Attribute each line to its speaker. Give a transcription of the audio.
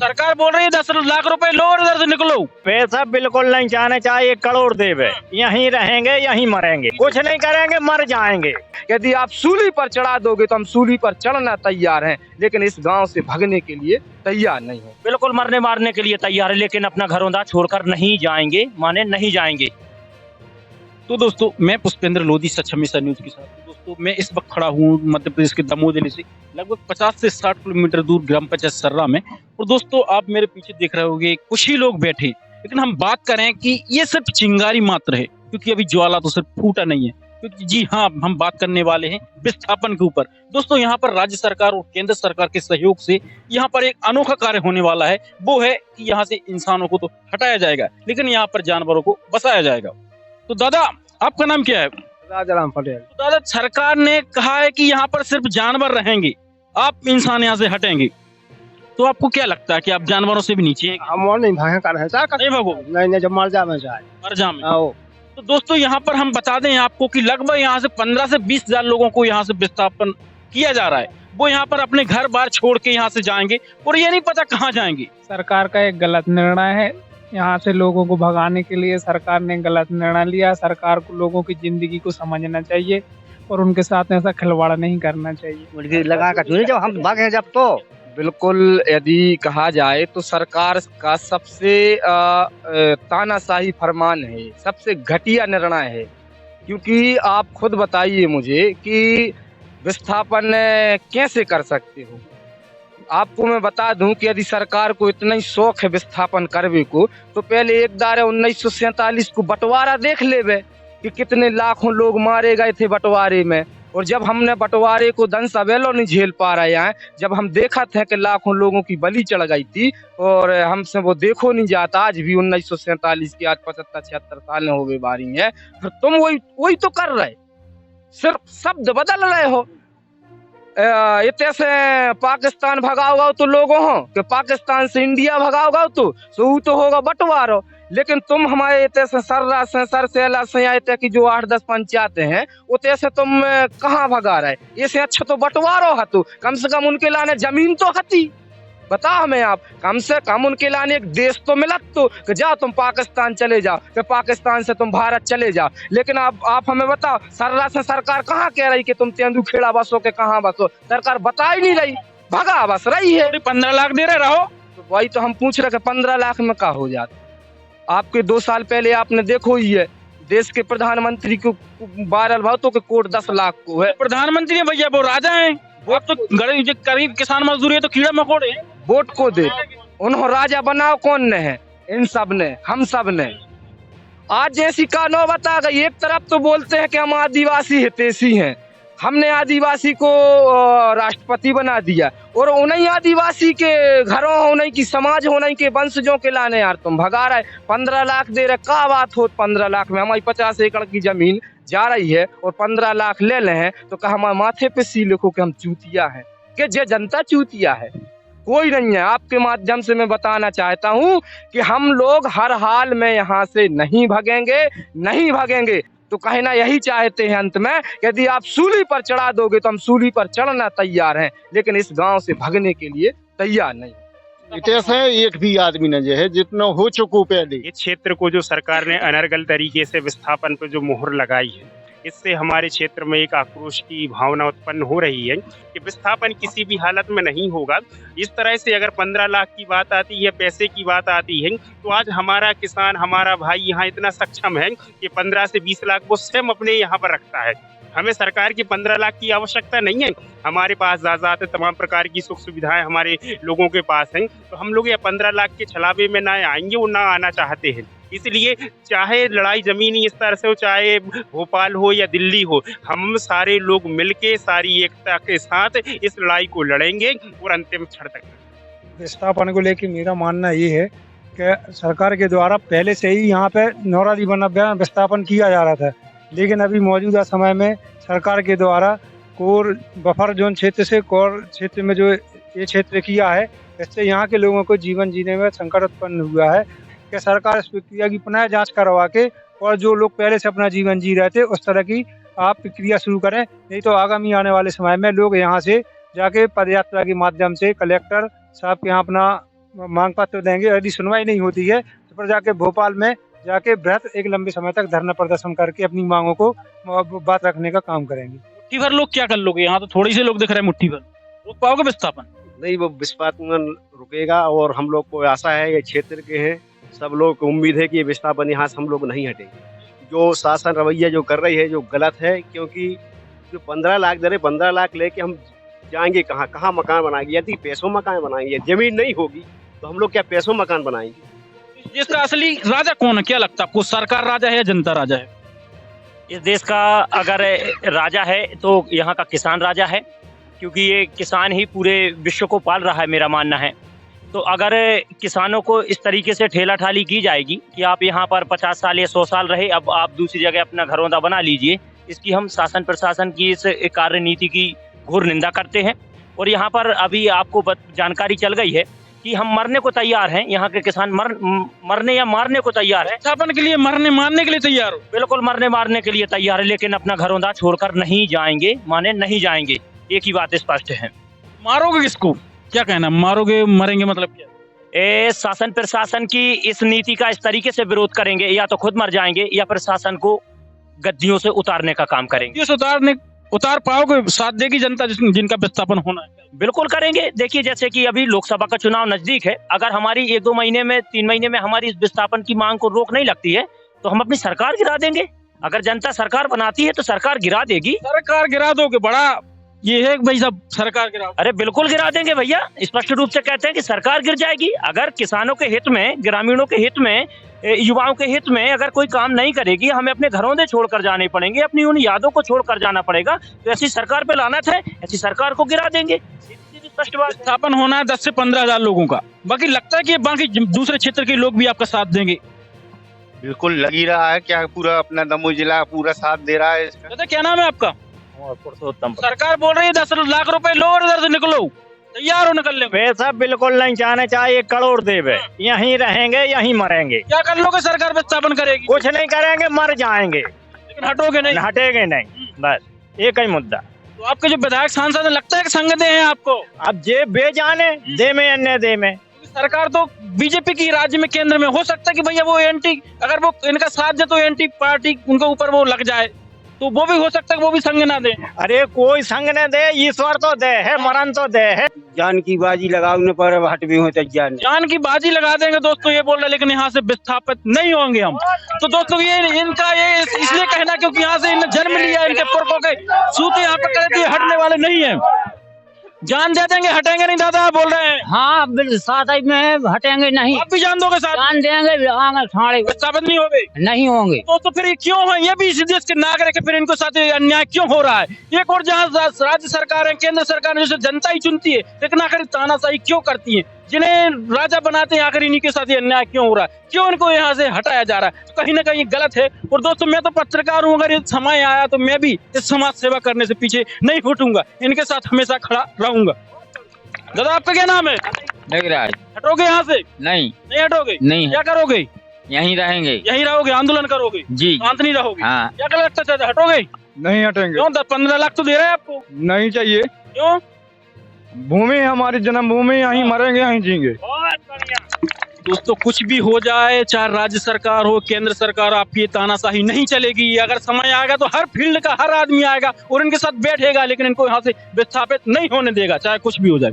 Speaker 1: सरकार बोल रही है 10 लाख रुपए लो और इधर से निकलो।
Speaker 2: पैसा बिल्कुल नहीं चाहने, चाहे 1 करोड़ देवे, यहीं रहेंगे यहीं मरेंगे, कुछ नहीं करेंगे, मर जाएंगे।
Speaker 3: यदि आप सूली पर चढ़ा दोगे तो हम सूली पर चढ़ना तैयार हैं, लेकिन इस गांव से भागने के लिए तैयार नहीं है।
Speaker 1: बिल्कुल मरने मारने के लिए तैयार है, लेकिन अपना घरोंदा छोड़कर नहीं जाएंगे, माने नहीं जाएंगे। तो दोस्तों मैं पुष्पेंद्र लोधी सच हमेशा न्यूज के साथ। दोस्तों मैं इस वक्त खड़ा हूँ मध्य प्रदेश के दमोह जिले से लगभग 50 से 60 किलोमीटर दूर ग्राम पंचायत सर्रा में। और दोस्तों आप मेरे पीछे देख रहे होंगे कुछ ही लोग बैठे, लेकिन हम बात करें कि ये सिर्फ चिंगारी मात्र है, क्योंकि अभी ज्वाला तो सिर्फ फूटा नहीं है। क्योंकि जी हाँ, हम बात करने वाले हैं विस्थापन के ऊपर। दोस्तों यहाँ पर राज्य सरकार और केंद्र सरकार के सहयोग से यहाँ पर एक अनोखा कार्य होने वाला है। वो है कि यहाँ से इंसानों को तो हटाया जाएगा, लेकिन यहाँ पर जानवरों को बसाया जाएगा। तो दादा आपका नाम क्या है?
Speaker 3: राजाराम पटेल।
Speaker 1: तो दादा सरकार ने कहा है कि यहाँ पर सिर्फ जानवर रहेंगे, आप इंसान यहाँ से हटेंगे, तो आपको क्या लगता है कि आप जानवरों से भी नीचे हैं?
Speaker 3: हम और नहीं भागे कर
Speaker 1: नहीं भागो,
Speaker 3: नहीं जब मर जा मैं जाए
Speaker 1: मर जाए। तो दोस्तों यहाँ पर हम बता दें आपको कि लगभग यहाँ से 15 से 20 हजार लोगों को यहाँ से विस्थापन किया जा रहा है। वो यहाँ पर अपने घर बार छोड़ के यहाँ से जाएंगे और ये नहीं पता कहाँ जाएंगे।
Speaker 4: सरकार का एक गलत निर्णय है, यहाँ से लोगों को भगाने के लिए सरकार ने गलत निर्णय लिया। सरकार को लोगों की जिंदगी को समझना चाहिए और उनके साथ ऐसा खिलवाड़ नहीं करना चाहिए।
Speaker 3: लगा कर जब हम भागे जब तो बिल्कुल यदि कहा जाए तो सरकार का सबसे तानाशाही फरमान है, सबसे घटिया निर्णय है। क्योंकि आप खुद बताइए मुझे कि विस्थापन कैसे कर सकते हो। आपको मैं बता दूं कि यदि सरकार को इतना ही शौक है विस्थापन करने को, तो पहले एक दारे 1947 को बंटवारा देख लेवे कि कितने लाखों लोग मारे गए थे बंटवारे में। और जब हमने बंटवारे को दंश अवेलो नहीं झेल पा रहे हैं, जब हम देखा था कि लाखों लोगों की बलि चढ़ गई थी और हमसे वो देखो नहीं जाता, आज भी 1947 की आज 75-76 साल हो गए बारी है, फिर तुम वही तो कर रहे, सिर्फ शब्द बदल रहे हो। इतने से पाकिस्तान भगाओगा तो लोगों हो कि पाकिस्तान से इंडिया भगाओगा तो होगा बंटवारा। लेकिन तुम हमारे इतने से सर्रा से सरसेला से या इतने की जो 8-10 पंचायतें हैं उतने से तुम कहाँ भगा रहे? इससे अच्छा तो बंटवारा है, तो कम से कम उनके लाने जमीन तो हती। बता हमें आप, कम से कम उनके लाने एक देश तो मिलत तो कि जाओ तुम पाकिस्तान चले जाओ, कि पाकिस्तान से तुम भारत चले जाओ। लेकिन आप हमें बताओ, सर्रा से सरकार कहाँ कह रही कि तुम तेंदुखेड़ा बसो के कहाँ बसो? सरकार बता ही नहीं रही, भगा बस रही है।
Speaker 1: 15 लाख दे रहे रहो,
Speaker 3: तो वही तो हम पूछ रहे कि 15 लाख में क्या हो जाता? आपके 2 साल पहले आपने देखो ही है, देश के प्रधानमंत्री को वायरल भगतों के कोट 10 लाख को है।
Speaker 1: प्रधानमंत्री है भैया, वो राजा है, वो तो गरीब किसान मजदूरी है तो कीड़ा मकोड़े हैं।
Speaker 3: वोट को दे, उन्होंने राजा बनाओ कौन ने है? इन सब ने, हम सब ने। आज जैसी कानून बता गई, एक तरफ तो बोलते हैं कि हम आदिवासी हितैषी हैं, हमने आदिवासी को राष्ट्रपति बना दिया, और उन्हीं आदिवासी के घरों उन्हीं की समाज उन्हीं के वंशजों के लाने यार तुम भगा रहे। 15 लाख दे रहे, क्या बात हो? 15 लाख में हमारी 50 एकड़ की जमीन जा रही है और 15 लाख ले ले हैं, तो कहा हमारे माथे पे सी लिखो कि हम चूतिया हैं, कि जे जनता चूतिया है? कोई नहीं है। आपके माध्यम से मैं बताना चाहता हूँ कि हम लोग हर हाल में यहाँ से नहीं भागेंगे। तो कहना यही चाहते हैं अंत में, यदि आप सूली पर चढ़ा दोगे तो हम सूली पर चढ़ना तैयार हैं, लेकिन इस गांव से भागने के लिए तैयार नहीं।
Speaker 2: इतने एक भी आदमी न जो है जितना हो चुको पहले।
Speaker 5: इस क्षेत्र को जो सरकार ने अनर्गल तरीके से विस्थापन पर जो मोहर लगाई है, इससे हमारे क्षेत्र में एक आक्रोश की भावना उत्पन्न हो रही है कि विस्थापन किसी भी हालत में नहीं होगा। इस तरह से अगर 15 लाख की बात आती है, पैसे की बात आती है, तो आज हमारा किसान, हमारा भाई यहाँ इतना सक्षम है कि 15 से 20 लाख वो स्वयं अपने यहाँ पर रखता है। हमें सरकार की 15 लाख की आवश्यकता नहीं है। हमारे पास ज़्यादा तमाम प्रकार की सुख सुविधाएं हमारे लोगों के पास हैं, तो हम लोग ये 15 लाख के छलावे में ना आएंगे, वो ना आना चाहते हैं। इसलिए चाहे लड़ाई जमीनी स्तर से हो, चाहे भोपाल हो या दिल्ली हो, हम सारे लोग मिलके सारी एकता के साथ इस लड़ाई को लड़ेंगे और अंतिम क्षण तक।
Speaker 4: विस्थापन को लेकर मेरा मानना ये है कि सरकार के द्वारा पहले से ही यहाँ पे नौराली बना विस्थापन किया जा रहा था, लेकिन अभी मौजूदा समय में सरकार के द्वारा कोर बफर जोन क्षेत्र से कोर क्षेत्र में जो ये क्षेत्र किया है, इससे यहाँ के लोगों को जीवन जीने में संकट उत्पन्न हुआ है कि सरकार इस प्रक्रिया की पुनः जांच करवा के और जो लोग पहले से अपना जीवन जी रहे थे उस तरह की आप प्रक्रिया शुरू करें। नहीं तो आगामी आने वाले समय में लोग यहाँ से जाके पदयात्रा के माध्यम से कलेक्टर साहब के यहाँ अपना मांग पत्र देंगे। यदि सुनवाई नहीं होती है तो फिर जाके भोपाल में जाके बृहत एक लंबे समय तक धरना प्रदर्शन करके अपनी मांगों को बात रखने का काम करेंगे।
Speaker 1: मुट्ठी भर लोग क्या कर लोगे? यहाँ तो थोड़ी से लोग दिख रहे हैं, मुट्ठी भर रोक पाओगे विस्थापन?
Speaker 6: नहीं, वो विस्थापन रुकेगा और हम लोग को आशा है, ये क्षेत्र के हैं, सब लोग को उम्मीद है कि ये विस्थापन यहाँ से हम लोग नहीं हटेंगे। जो शासन रवैया जो कर रही है जो गलत है, क्योंकि जो 15 लाख दे रहे 15 लाख लेके हम जाएंगे कहाँ? कहाँ मकान बनाएंगे? यदि पैसों मकान बनाएंगे, जमीन नहीं होगी तो हम लोग क्या पैसों मकान बनाएंगे?
Speaker 1: इसका असली राजा कौन है, क्या लगता है आपको? सरकार राजा है या जनता राजा है?
Speaker 2: इस देश का अगर राजा है तो यहाँ का किसान राजा है, क्योंकि ये किसान ही पूरे विश्व को पाल रहा है, मेरा मानना है। तो अगर किसानों को इस तरीके से ठेला ठाली की जाएगी कि आप यहाँ पर 50 साल या 100 साल रहे, अब आप दूसरी जगह अपना घरौंदा बना लीजिए, इसकी हम शासन प्रशासन की इस कार्यनीति की घोर निंदा करते हैं। और यहाँ पर अभी आपको जानकारी चल गई है कि हम मरने को तैयार हैं, यहाँ के किसान मरने या मारने को तैयार है।
Speaker 1: विस्थापन के लिए मरने मारने के लिए तैयार हो?
Speaker 2: बिल्कुल मरने मारने के लिए तैयार है, लेकिन अपना घरौंदा छोड़कर नहीं जाएंगे, माने नहीं जाएंगे। एक ही बात स्पष्ट है।
Speaker 1: मारोगे किसको? क्या कहना, मारोगे मरेंगे मतलब क्या?
Speaker 2: शासन प्रशासन की इस नीति का इस तरीके से विरोध करेंगे, या तो खुद मर जाएंगे या फिर शासन को गद्दियों से उतारने का काम करेंगे।
Speaker 1: उतार पाओगे? साथ देगी जनता जिनका विस्थापन होना है?
Speaker 2: बिल्कुल करेंगे। देखिए, जैसे कि अभी लोकसभा का चुनाव नजदीक है, अगर हमारी 1-2 महीने में 3 महीने में हमारी इस विस्थापन की मांग को रोक नहीं लगती है तो हम अपनी सरकार गिरा देंगे। अगर जनता सरकार बनाती है तो सरकार गिरा देगी।
Speaker 1: सरकार गिरा दोगे? बड़ा ये है भाई साहब, सरकार गिरा?
Speaker 2: अरे बिल्कुल गिरा देंगे भैया, स्पष्ट रूप से कहते हैं कि सरकार गिर जाएगी। अगर किसानों के हित में, ग्रामीणों के हित में, युवाओं के हित में अगर कोई काम नहीं करेगी, हमें अपने घरौंदे छोड़कर जाने पड़ेंगे, अपनी उन यादों को छोड़कर जाना पड़ेगा, तो ऐसी सरकार पे लानत है, ऐसी सरकार को गिरा देंगे। स्पष्ट बात।
Speaker 1: विस्थापन होना है 10 से 15 हजार लोगों का, बाकी लगता है कि बाकी दूसरे क्षेत्र के लोग भी आपका साथ देंगे?
Speaker 7: बिल्कुल लगी रहा है, क्या पूरा अपना दमोह जिला पूरा साथ दे रहा है इसका।
Speaker 1: दादा क्या नाम है आपका?
Speaker 2: पुरुषोत्तम।
Speaker 1: सरकार बोल रही है 10 लाख रुपए लो और इधर से निकलो, तैयार हो निकलने में?
Speaker 2: पैसा बिल्कुल नहीं चाहने, चाहे 1 करोड़ देवे, यहीं रहेंगे यहीं मरेंगे।
Speaker 1: क्या कर लोगे? सरकार विस्थापन करेगी?
Speaker 2: कुछ नहीं करेंगे, मर जाएंगे,
Speaker 1: लेकिन हटोगे नहीं?
Speaker 2: हटेंगे नहीं, बस एक ही मुद्दा।
Speaker 1: तो आपके जो विधायक सांसद है, लगता है कि संग दे हैं आपको?
Speaker 2: अब जे बेजाने दे में अन्य दे में।
Speaker 1: सरकार तो बीजेपी की राज्य में, केंद्र में, हो सकता है कि भैया वो एंटी, अगर वो इनका साथ दे तो एंटी पार्टी उनके ऊपर वो लग जाए, तो वो भी हो सकता है कि वो भी संग ना दे।
Speaker 2: अरे कोई संग न दे, ईश्वर तो दे है, मरण तो दे है।
Speaker 7: जान की बाजी लगाने पर हट भी होते
Speaker 1: जान की बाजी लगा देंगे दोस्तों, ये बोल रहे, लेकिन यहाँ से विस्थापित नहीं होंगे हम। तो दोस्तों ये इनका ये इसलिए कहना क्योंकि यहाँ से इन्हें जन्म लिया, इनके पुरखों के सूते यहाँ पे करे, हटने वाले नहीं है। जान दे देंगे, हटेंगे नहीं दादा बोल रहे हैं।
Speaker 8: हाँ साथ ही में हटेंगे नहीं।
Speaker 1: आप भी जान दोगे? साथ
Speaker 8: जान देंगे, आगे ठाणे
Speaker 1: विस्थापित नहीं होंगे?
Speaker 8: नहीं होंगे।
Speaker 1: तो फिर ये क्यों है? ये भी इस देश के नागरिक है, फिर इनको साथ अन्याय क्यों हो रहा है? एक और जहाँ राज्य सरकार है, केंद्र सरकार है, जैसे जनता ही चुनती है, लेकिन आखिर तानाशाही क्यों करती है? जिन्हें राजा बनाते हैं, आखिर इन्हीं के साथ अन्याय क्यों हो रहा है? क्यों इनको यहाँ से हटाया जा रहा है? तो कहीं ना कहीं गलत है। और दोस्तों मैं तो पत्रकार हूँ, अगर ये समय आया तो मैं भी इस समाज सेवा करने से पीछे नहीं हटूंगा, इनके साथ हमेशा खड़ा रहूंगा। दादा आपका क्या नाम है?
Speaker 8: नगराज।
Speaker 1: हटोगे यहाँ से?
Speaker 8: नहीं
Speaker 1: हटोगे?
Speaker 8: नहीं।
Speaker 1: क्या करोगे?
Speaker 8: यहीं रहेंगे।
Speaker 1: यहीं रहोगे? आंदोलन करोगे?
Speaker 8: जी।
Speaker 1: शांत नहीं रहोगे?
Speaker 8: हाँ।
Speaker 1: क्या लगता है, हटोगे?
Speaker 3: नहीं हटेंगे।
Speaker 1: क्यों? 15 लाख तो दे रहे हैं आपको।
Speaker 3: नहीं चाहिए।
Speaker 1: क्यों?
Speaker 3: भूमि हमारी जन्मभूमि, यहीं मरेंगे यहीं जीएंगे।
Speaker 1: दोस्तों कुछ भी हो जाए, चाहे राज्य सरकार हो, केंद्र सरकार, आपकी तानाशाही नहीं चलेगी। अगर समय आएगा तो हर फील्ड का हर आदमी आएगा और इनके साथ बैठेगा, लेकिन इनको यहाँ से विस्थापित नहीं होने देगा, चाहे कुछ भी हो जाए।